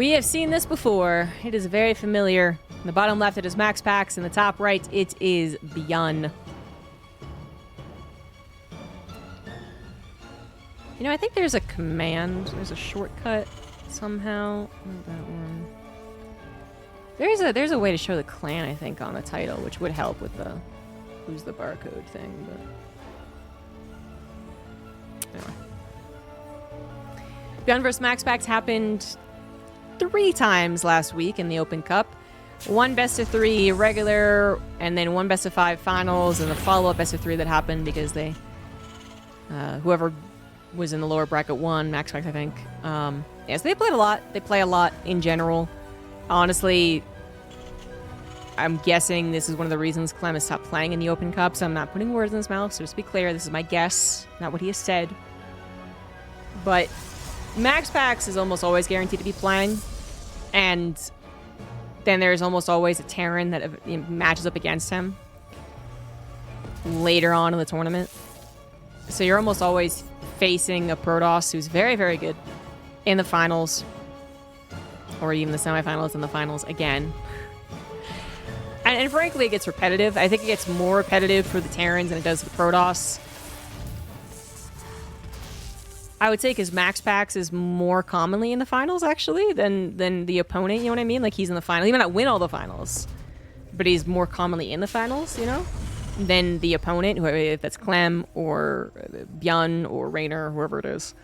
We have seen this before. It is very familiar. In the bottom left, it is MaxPax. In the top right, it is Beyond. You know, I think there's a command. There's a shortcut somehow. Not that one. There's a way to show the clan, I think, on the title, which would help with the who's the barcode thing, but anyway. Beyond vs. MaxPax happened 3 times last week in the Open Cup. 1 best-of-3 regular, and then 1 best-of-5 finals, and the follow-up best-of-3 that happened because they... whoever was in the lower bracket won, MaxPax, I think. Yeah, so they played a lot. They play a lot in general. Honestly, I'm guessing this is one of the reasons Clem has stopped playing in the Open Cup, so I'm not putting words in his mouth, so just to be clear, this is my guess, not what he has said. But MaxPax is almost always guaranteed to be playing, and then there's almost always a Terran that matches up against him later on in the tournament. So you're almost always facing a Protoss who's very, very good in the finals, or even the semifinals and the finals again. And frankly, it gets repetitive. I think it gets more repetitive for the Terrans than it does for the Protoss. I would say because MaxPax is more commonly in the finals, actually, than the opponent, you know what I mean? Like, he's in the final. He might not win all the finals, but he's more commonly in the finals, you know, than the opponent, whoever, if that's Clem or Bjorn or Raynor, or whoever it is.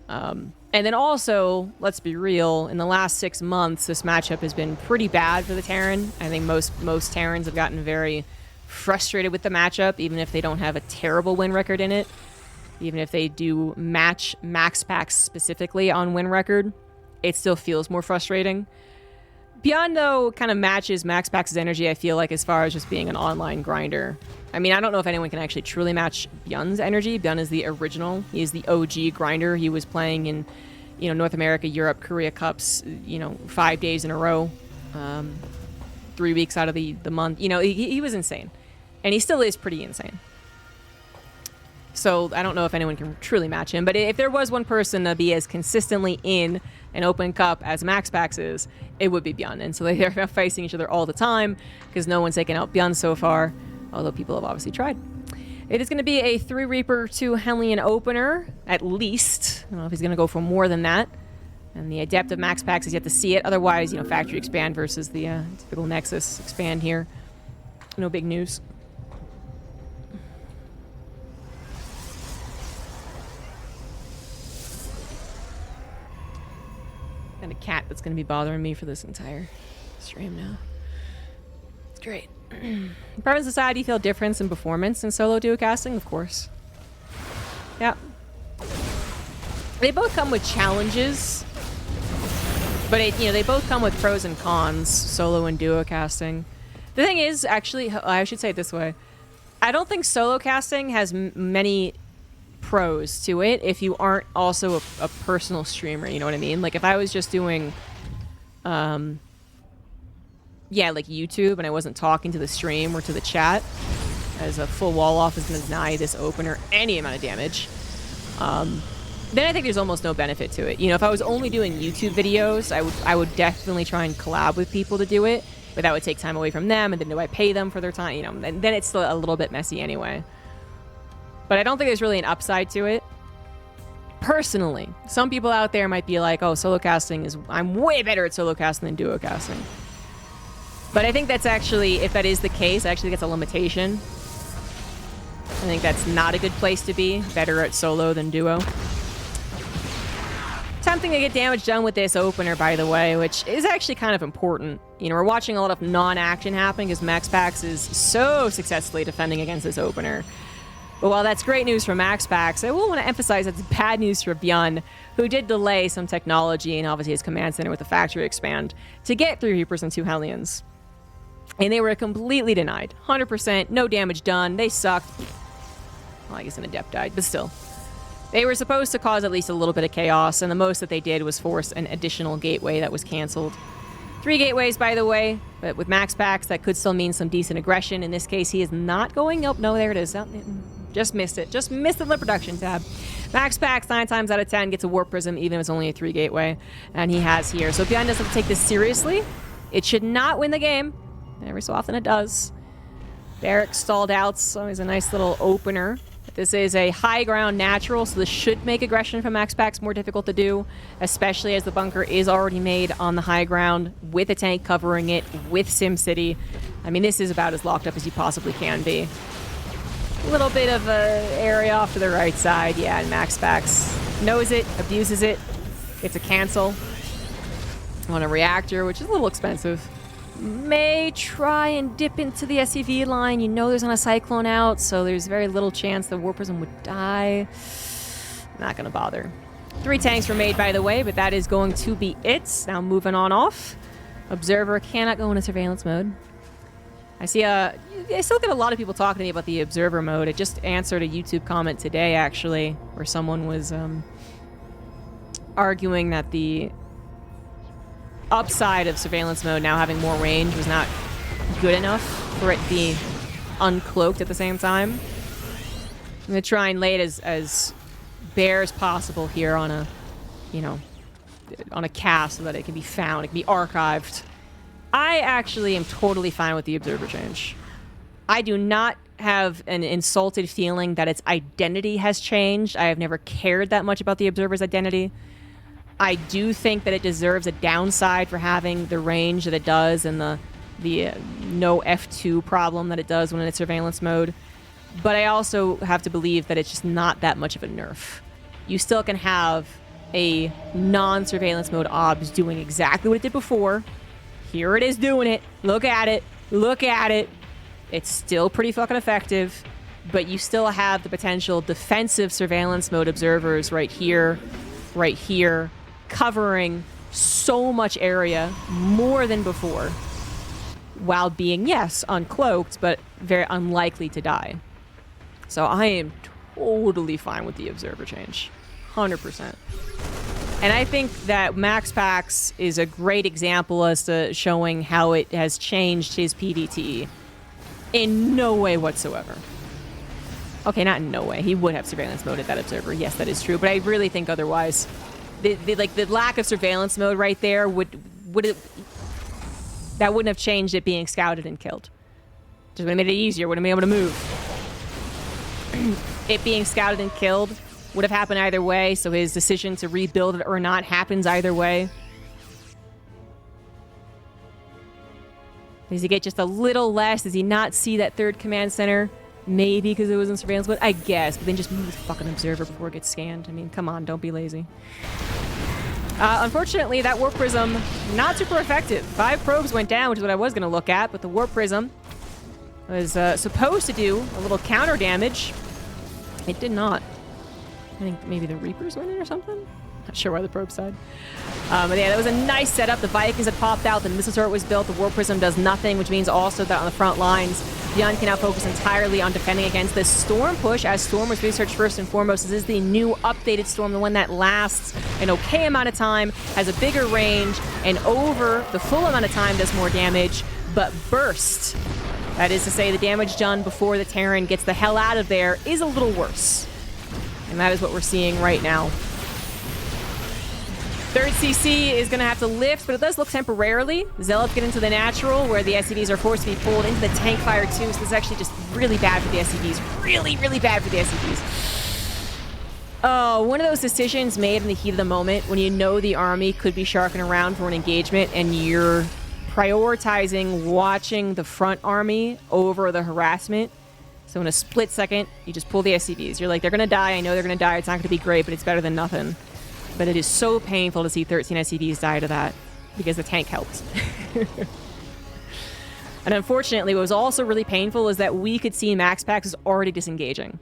And then also, let's be real, in the last 6 months, this matchup has been pretty bad for the Terran. I think most Terrans have gotten very frustrated with the matchup, even if they don't have a terrible win record in it. Even if they do match MaxPax specifically on win record, it still feels more frustrating. Beyond, though, kind of matches MaxPax's energy, I feel like, as far as just being an online grinder. I mean, I don't know if anyone can actually truly match Bjorn's energy. Bjorn is the original. He is the OG grinder. He was playing in, you know, North America, Europe, Korea Cups, you know, 5 days in a row, 3 weeks out of the month. You know, he was insane. And he still is pretty insane. So I don't know if anyone can truly match him. But if there was one person to be as consistently in an Open Cup as MaxPax is, it would be Bjorn. And so they're facing each other all the time because no one's taken out Bjorn so far, although people have obviously tried. It is going to be a 3 Reaper, 2 Hellion opener, at least. I don't know if he's going to go for more than that. And the Adept of MaxPax is yet to see it. Otherwise, you know, Factory Expand versus the typical Nexus Expand here. No big news. And a cat that's going to be bothering me for this entire stream now. It's great. Private Society feel difference in performance in solo duo casting? Of course. Yeah. They both come with challenges, but you know, they both come with pros and cons, solo and duo casting. The thing is, actually, I should say it this way. I don't think solo casting has many pros to it if you aren't also a personal streamer, you know what I mean? Like, if I was just doing yeah, like YouTube, and I wasn't talking to the stream or to the chat, as a full wall off is going to deny this opener any amount of damage, then I think there's almost no benefit to it. You know, if I was only doing YouTube videos, I would definitely try and collab with people to do it, but that would take time away from them, and then do I pay them for their time? You know, and then it's still a little bit messy anyway. But I don't think there's really an upside to it. Personally, some people out there might be like, oh, solo casting is... I'm way better at solo casting than duo casting. But I think that's actually, if that is the case, I actually think it's a limitation. I think that's not a good place to be. Better at solo than duo. Attempting to get damage done with this opener, by the way, which is actually kind of important. You know, we're watching a lot of non-action happen because MaxPax is so successfully defending against this opener. But while that's great news for MaxPax, I will want to emphasize that's bad news for Bjorn, who did delay some technology and obviously his command center with the Factory Expand to get 3 Reapers and 2 Hellions. And they were completely denied. 100%, no damage done. They sucked. Well, I guess an Adept died, but still. They were supposed to cause at least a little bit of chaos, and the most that they did was force an additional gateway that was canceled. 3 gateways, by the way, but with MaxPax, that could still mean some decent aggression. In this case, he is not going up. No, there it is. Just missed it. Just missed it in the production tab. MaxPax, 9 times out of 10, gets a Warp Prism, even if it's only a 3 gateway. And he has here. So if Beyond doesn't take this seriously, it should not win the game. Every so often it does. Barrack stalled out, so he's a nice little opener. This is a high ground natural, so this should make aggression from MaxPax more difficult to do, especially as the bunker is already made on the high ground with a tank covering it with SimCity. I mean, this is about as locked up as you possibly can be. A little bit of a area off to the right side, yeah, and MaxPax knows it, abuses it. It's a cancel on a reactor, which is a little expensive. May try and dip into the SCV line. You know there's on a Cyclone out, so there's very little chance the Warp Prism would die. Not gonna bother. 3 tanks were made, by the way, but that is going to be it. Now moving on off. Observer cannot go into surveillance mode. I see I still get a lot of people talking to me about the Observer mode. I just answered a YouTube comment today, actually, where someone was arguing that the upside of surveillance mode now having more range was not good enough for it to be uncloaked at the same time. I'm gonna try and lay it as bare as possible here on a, you know, on a cast so that it can be found, it can be archived. I actually am totally fine with the Observer change. I do not have an insulted feeling that its identity has changed. I have never cared that much about the Observer's identity. I do think that it deserves a downside for having the range that it does and the no F2 problem that it does when in its surveillance mode. But I also have to believe that it's just not that much of a nerf. You still can have a non-surveillance mode OBS doing exactly what it did before. Here it is doing it. Look at it. Look at it. It's still pretty fucking effective, but you still have the potential defensive surveillance mode observers right here, covering so much area more than before, while being, yes, uncloaked, but very unlikely to die. So I am totally fine with the Observer change. 100%. And I think that MaxPax is a great example as to showing how it has changed his PvT. In no way whatsoever. Okay, not in no way. He would have surveillance mode at that Observer. Yes, that is true. But I really think otherwise. The lack of surveillance mode right there that wouldn't have changed it being scouted and killed. Just would have made it easier. Wouldn't have been able to move. It being scouted and killed would have happened either way, so his decision to rebuild it or not happens either way. Does he get just a little less? Does he not see that third command center? Maybe because it was in surveillance mode? I guess, but then just move the fucking Observer before it gets scanned. I mean, come on, don't be lazy. Unfortunately, that Warp Prism, not super effective. 5 probes went down, which is what I was going to look at, but the Warp Prism was supposed to do a little counter damage. It did not. I think maybe the Reapers went in or something? Not sure why the probes died. But yeah, that was a nice setup. The Vikings had popped out, the missile turret was built, the Warp Prism does nothing, which means also that on the front lines, Beyond can now focus entirely on defending against this Storm push, as Storm was researched first and foremost. This is the new updated Storm, the one that lasts an okay amount of time, has a bigger range, and over the full amount of time does more damage, but burst. That is to say, the damage done before the Terran gets the hell out of there is a little worse. And that is what we're seeing right now. Third CC is going to have to lift, but it does look temporarily. Zealots get into the natural, where the SCVs are forced to be pulled into the tank fire too, so this is actually just really bad for the SCVs. Really, really bad for the SCVs. Oh, one of those decisions made in the heat of the moment, when you know the army could be sharking around for an engagement, and you're prioritizing watching the front army over the harassment. So in a split second, you just pull the SCVs. You're like, they're going to die. I know they're going to die. It's not going to be great, but it's better than nothing. But it is so painful to see 13 SCVs die to that, because the tank helped. And unfortunately, what was also really painful is that we could see MaxPax was already disengaging.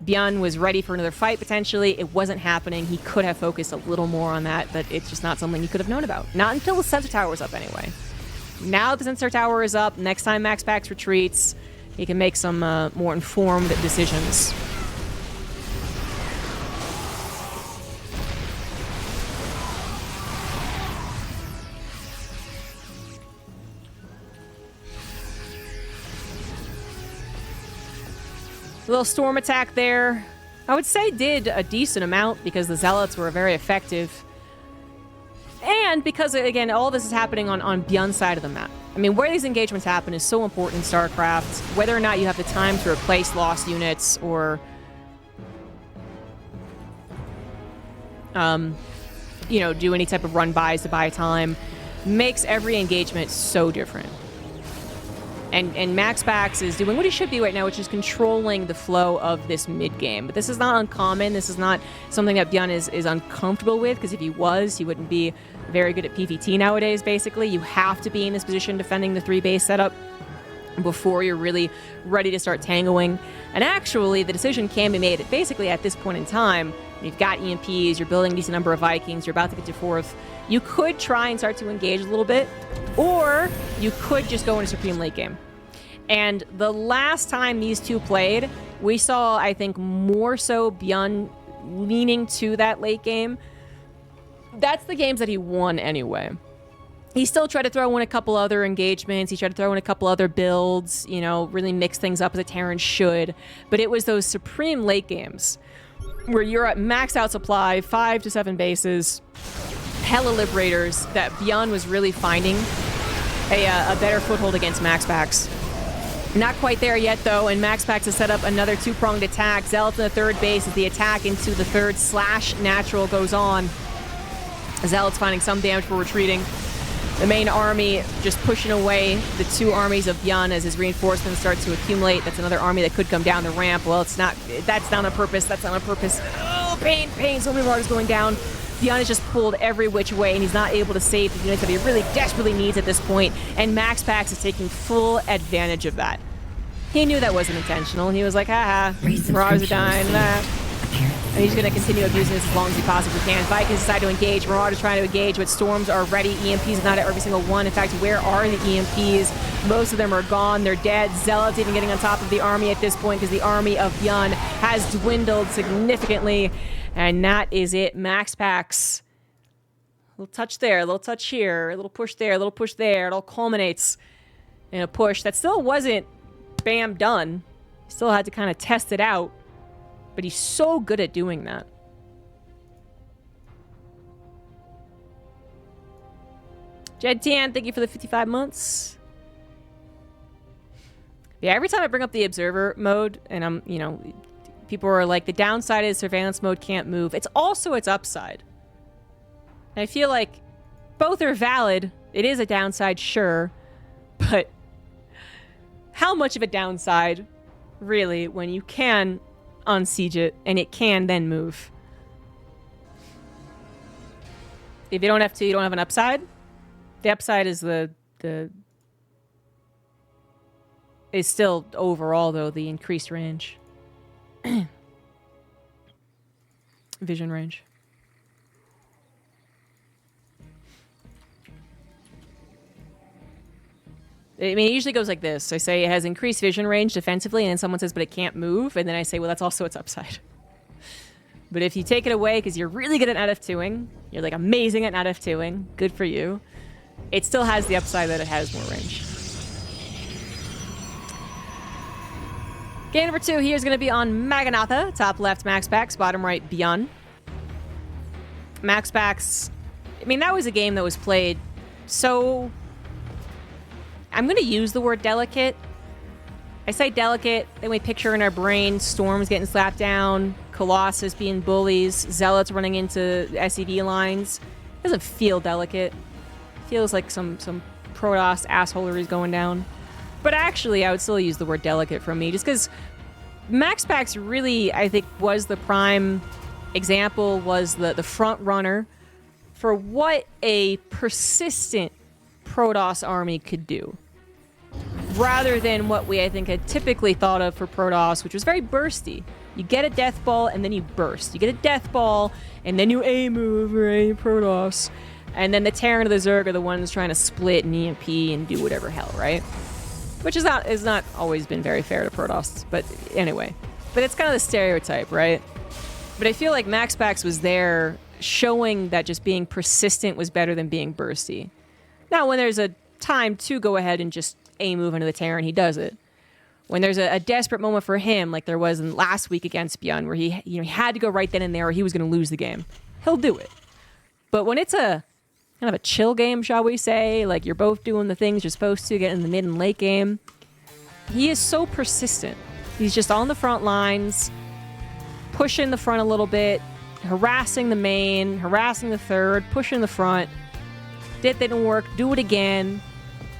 Beyond was ready for another fight, potentially. It wasn't happening. He could have focused a little more on that, but it's just not something he could have known about. Not until the sensor tower was up, anyway. Now the sensor tower is up. Next time MaxPax retreats, he can make some more informed decisions. little storm attack there. I would say did a decent amount because the Zealots were very effective. And because, again, all this is happening on Bjorn's side of the map. I mean, where these engagements happen is so important in StarCraft. Whether or not you have the time to replace lost units or, you know, do any type of run-bys to buy time, makes every engagement so different. And MaxPax is doing what he should be right now, which is controlling the flow of this mid-game. But this is not uncommon. This is not something that Bjorn is uncomfortable with, because if he was, he wouldn't be very good at PvT nowadays, basically. You have to be in this position defending the 3-base setup before you're really ready to start tangoing. And actually, the decision can be made basically at this point in time. You've got EMPs, you're building a decent number of Vikings, you're about to get to 4th. You could try and start to engage a little bit, or you could just go into Supreme late game. And the last time these two played, we saw, I think, more so Bjorn leaning to that late game. That's the games that he won anyway. He still tried to throw in a couple other engagements. He tried to throw in a couple other builds, you know, really mix things up as a Terran should. But it was those Supreme late games where you're at max out supply, 5 to 7 bases, hella Liberators, that Bjorn was really finding a better foothold against MaxPax. Not quite there yet, though, and MaxPax has set up another 2-pronged attack. Zealots in the 3rd base as the attack into the 3rd / natural goes on. Zealots finding some damage for retreating. The main army just pushing away the 2 armies of Bjorn as his reinforcements start to accumulate. That's another army that could come down the ramp. Well, it's not. That's not on purpose. That's not on purpose. Oh, pain, pain. So many Marauders going down. Bjorn is just pulled every which way, and he's not able to save the units that he really desperately needs at this point, and MaxPax is taking full advantage of that. He knew that wasn't intentional, and he was like, haha, Marauders are dying, nah. And he's going to continue abusing this as long as he possibly can. Vikings decide to engage. Marauders trying to engage, but Storms are ready. EMPs not at every single one. In fact, where are the EMPs? Most of them are gone. They're dead. Zealots even getting on top of the army at this point because the army of Bjorn has dwindled significantly. And that is it. MaxPax. A little touch there, a little touch here, a little push there, a little push there. It all culminates in a push that still wasn't bam done. He still had to kind of test it out. But he's so good at doing that. Jed Tian, thank you for the 55 months. Yeah, every time I bring up the observer mode, and I'm, you know, people are like, the downside is surveillance mode can't move. It's also its upside. And I feel like both are valid. It is a downside, sure. But how much of a downside, really, when you can unsiege it, and it can then move? If you don't have to, you don't have an upside. The upside is is still overall, though, the increased range. Vision range. I mean, it usually goes like this. I say it has increased vision range defensively, and then someone says, but it can't move. And then I say, well, that's also its upside. But if you take it away because you're really good at not F2ing, you're like amazing at not F2ing, good for you, it still has the upside that it has more range. Game number 2 here is going to be on Maganatha. Top left, MaxPax. Bottom right, Bjorn. MaxPax, I mean, that was a game that was played so... I'm going to use the word delicate. I say delicate, then we picture in our brain Storms getting slapped down, Colossus being bullies, Zealots running into SED lines. It doesn't feel delicate. It feels like some Protoss assholery is going down. But actually, I would still use the word delicate from me, just because MaxPax really, I think, was the prime example, was the front runner for what a persistent Protoss army could do, rather than what we, I think, had typically thought of for Protoss, which was very bursty. You get a death ball and then you burst. You get a death ball and then you A-move or A-Protoss. And then the Terran or the Zerg are the ones trying to split and EMP and do whatever hell, right? Which is not always been very fair to Protoss, but anyway. But it's kind of the stereotype, right? But I feel like MaxPax was there showing that just being persistent was better than being bursty. Now, when there's a time to go ahead and just A-move into the Terran, he does it. When there's a desperate moment for him, like there was in last week against Bjorn, where he had to go right then and there or he was going to lose the game, he'll do it. But when it's a kind of a chill game, shall we say, like you're both doing the things you're supposed to get in the mid and late game, he is so persistent. He's just on the front lines, pushing the front a little bit, harassing the main, harassing the third, pushing the front. Didn't work, do it again.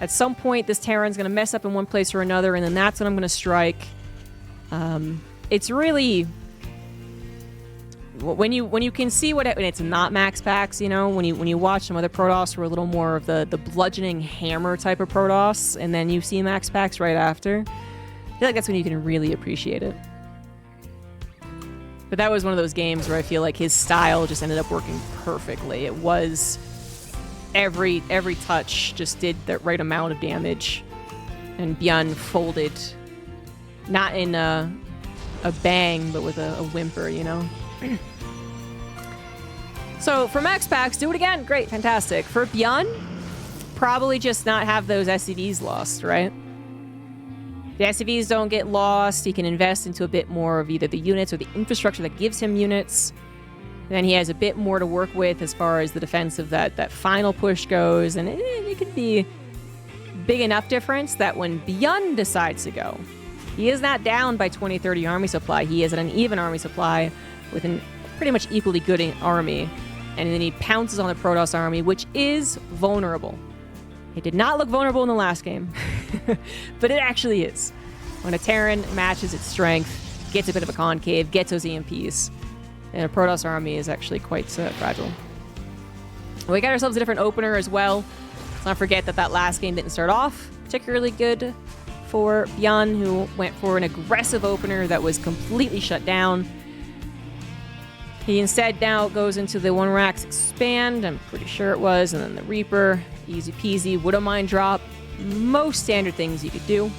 At some point, this Terran's going to mess up in one place or another, and then that's when I'm going to strike. It's really... When you can see what... And it's not MaxPax, you know? When you watch some other Protoss who are a little more of the bludgeoning hammer type of Protoss, and then you see MaxPax right after, I feel like that's when you can really appreciate it. But that was one of those games where I feel like his style just ended up working perfectly. It was... Every touch just did the right amount of damage, and Bjorn folded, not in a bang, but with a whimper, you know. So for MaxPax, do it again. Great, fantastic. For Bjorn, probably just not have those SCVs lost, right? The SCVs don't get lost. He can invest into a bit more of either the units or the infrastructure that gives him units. Then he has a bit more to work with as far as the defense of that final push goes. And it could be big enough difference that when Bjorn decides to go, he is not down by 20, 30 army supply. He is at an even army supply with a pretty much equally good army. And then he pounces on the Protoss army, which is vulnerable. It did not look vulnerable in the last game, but it actually is. When a Terran matches its strength, gets a bit of a concave, gets those EMPs, and a Protoss army is actually quite fragile. We got ourselves a different opener as well. Let's not forget that last game didn't start off particularly good for Bjorn, who went for an aggressive opener that was completely shut down. He instead now goes into the 1 Rax expand, I'm pretty sure it was, and then the Reaper, easy peasy, wouldn't mind drop. Most standard things you could do.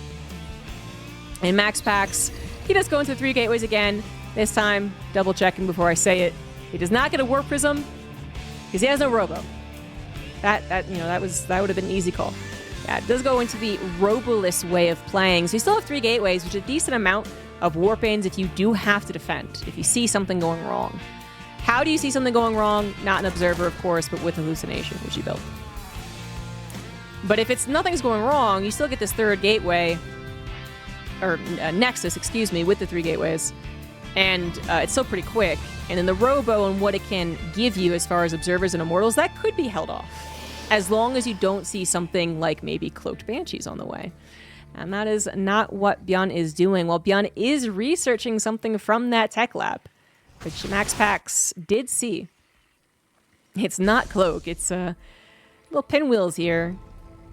In MaxPax, he does go into 3 gateways again. This time, double checking before I say it. He does not get a Warp Prism because he has no Robo. That would have been an easy call. Yeah, it does go into the Roboless way of playing. So you still have 3 gateways, which is a decent amount of warp ins if you do have to defend, if you see something going wrong. How do you see something going wrong? Not an observer, of course, but with hallucination, which you built. But if nothing's going wrong, you still get this 3rd gateway, or Nexus, excuse me, with the 3 gateways. And it's still pretty quick. And then the Robo and what it can give you as far as observers and immortals, that could be held off. As long as you don't see something like maybe Cloaked Banshees on the way. And that is not what Bjorn is doing. Well, Bjorn is researching something from that tech lab, which MaxPax did see. It's not Cloak. It's little pinwheels here,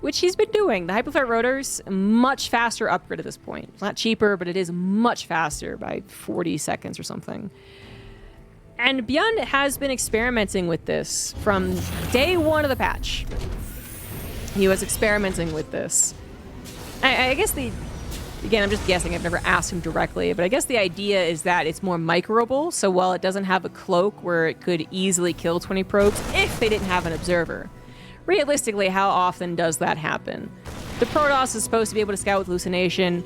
which he's been doing. The Hyperflight rotors, much faster upgrade at this point. It's not cheaper, but it is much faster by 40 seconds or something. And Bjorn has been experimenting with this from day 1 of the patch. He was experimenting with this. I guess again, I'm just guessing, I've never asked him directly, but I guess the idea is that it's more microable, so while it doesn't have a cloak where it could easily kill 20 probes if they didn't have an observer. Realistically, how often does that happen? The Protoss is supposed to be able to scout with hallucination,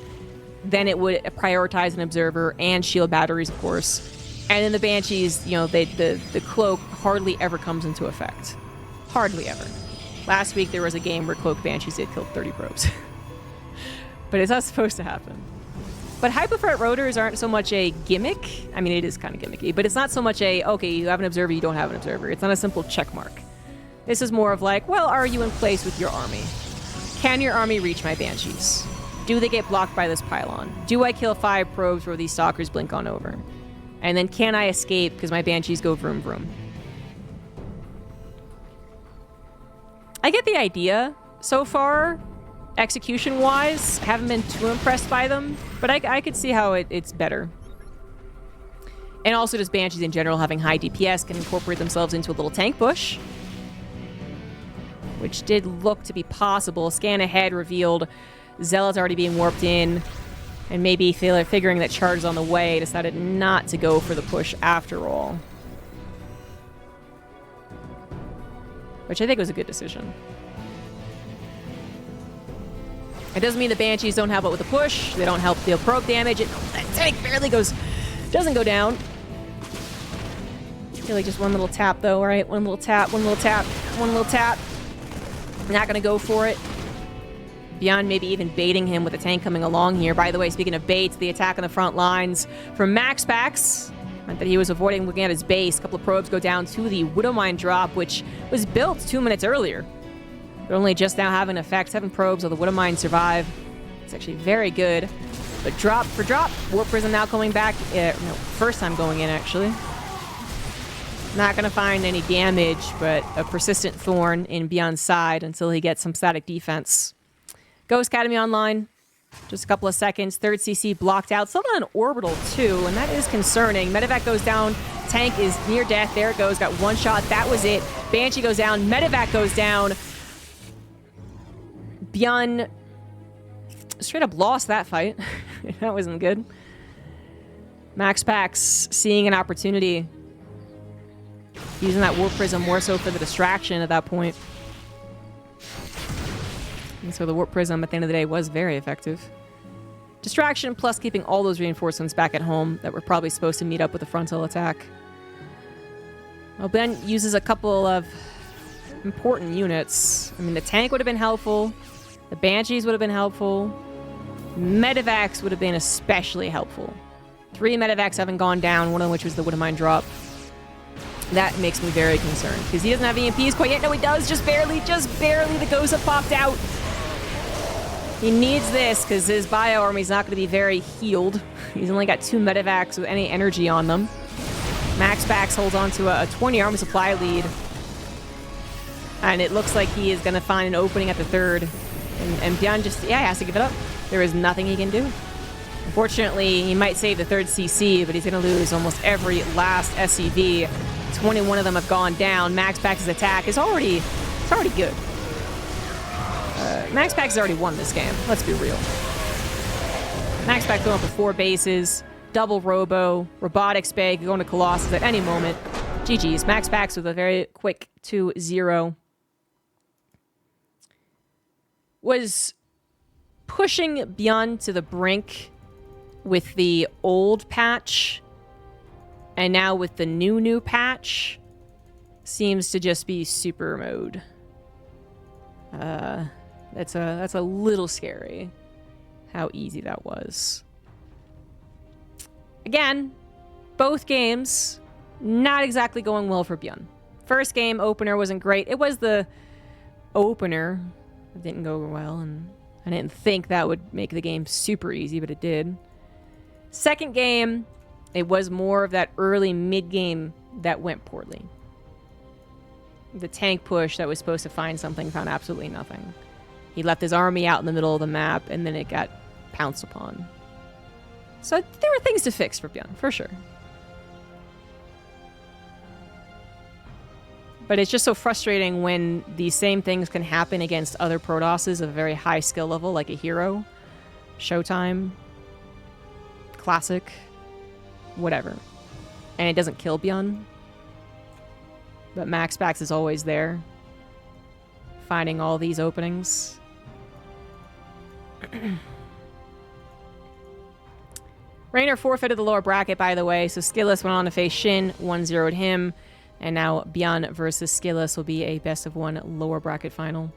then it would prioritize an observer and shield batteries, of course. And then the Banshees, the cloak hardly ever comes into effect. Hardly ever. Last week there was a game where Cloak Banshees did kill 30 probes. But it's not supposed to happen. But Hyperflight rotors aren't so much a gimmick. I mean, it is kind of gimmicky, but it's not so much okay, you have an observer, you don't have an observer. It's not a simple check mark. This is more of like, well, are you in place with your army? Can your army reach my Banshees? Do they get blocked by this pylon? Do I kill 5 probes where these stalkers blink on over? And then can I escape because my Banshees go vroom vroom? I get the idea so far. Execution-wise, I haven't been too impressed by them, but I could see how it's better. And also just Banshees in general having high DPS can incorporate themselves into a little tank bush, which did look to be possible. Scan ahead revealed Zealot's already being warped in, and maybe figuring that charge is on the way, decided not to go for the push after all. Which I think was a good decision. It doesn't mean the Banshees don't help out with the push. They don't help deal probe damage. That tank barely doesn't go down. I feel like just one little tap though, right? One little tap, one little tap, one little tap. Not gonna go for it. Beyond maybe even baiting him with a tank coming along here. By the way, speaking of baits, the attack on the front lines from MaxPax meant that he was avoiding looking at his base. A couple of probes go down to the Widow Mine drop, which was built 2 minutes earlier. They're only just now having an effect. 7 probes of the Widow Mine survive. It's actually very good. But drop for drop, Warp Prism now coming back. No, first time going in, actually. Not going to find any damage, but a persistent thorn in Beyond's side until he gets some static defense. Ghost Academy online. Just a couple of seconds. Third CC blocked out. Still on an orbital, too, and that is concerning. Medevac goes down. Tank is near death. There it goes. Got one shot. That was it. Banshee goes down. Medevac goes down. Beyond straight up lost that fight. That wasn't good. MaxPax seeing an opportunity. Using that Warp Prism more so for the distraction at that point. And so the Warp Prism at the end of the day was very effective. Distraction plus keeping all those reinforcements back at home that were probably supposed to meet up with the frontal attack. Well, Ben uses a couple of important units. I mean, the tank would have been helpful. The Banshees would have been helpful. Medevacs would have been especially helpful. 3 Medevacs haven't gone down, one of which was the Widow Mine drop. That makes me very concerned, because he doesn't have EMPs quite yet. No, he does, just barely. The ghosts have popped out. He needs this, because his bio army's not going to be very healed. He's only got 2 Medevacs with any energy on them. MaxPax holds on to a 20 army supply lead. And it looks like he is going to find an opening at the third. And Beyond just, yeah, he has to give it up. There is nothing he can do. Unfortunately, he might save the third CC, but he's going to lose almost every last SCV. 21 of them have gone down. MaxPax's attack is already good. MaxPax has already won this game. Let's be real. MaxPax going for 4 bases, double robo, robotics bay, going to Colossus at any moment. GG's. MaxPax with a very quick 2-0. Was pushing Beyond to the brink with the old patch, and now with the new patch, seems to just be super mode. That's a little scary how easy that was. Again, both games not exactly going well for Beyond. First game opener wasn't great. It was the opener. It didn't go well, and I didn't think that would make the game super easy, but it did. Second game, it was more of that early mid-game that went poorly. The tank push that was supposed to find something found absolutely nothing. He left his army out in the middle of the map, and then it got pounced upon. So there were things to fix for Beyond, for sure. But it's just so frustrating when these same things can happen against other Protosses of a very high skill level, like a Hero, Showtime, Classic, whatever. And it doesn't kill Beyond. But MaxPax is always there, finding all these openings. Raynor forfeited the lower bracket, by the way, so Skillus went on to face Shin, 1-0'd him. And now Beyond versus Skillus will be a best-of-1 lower bracket final.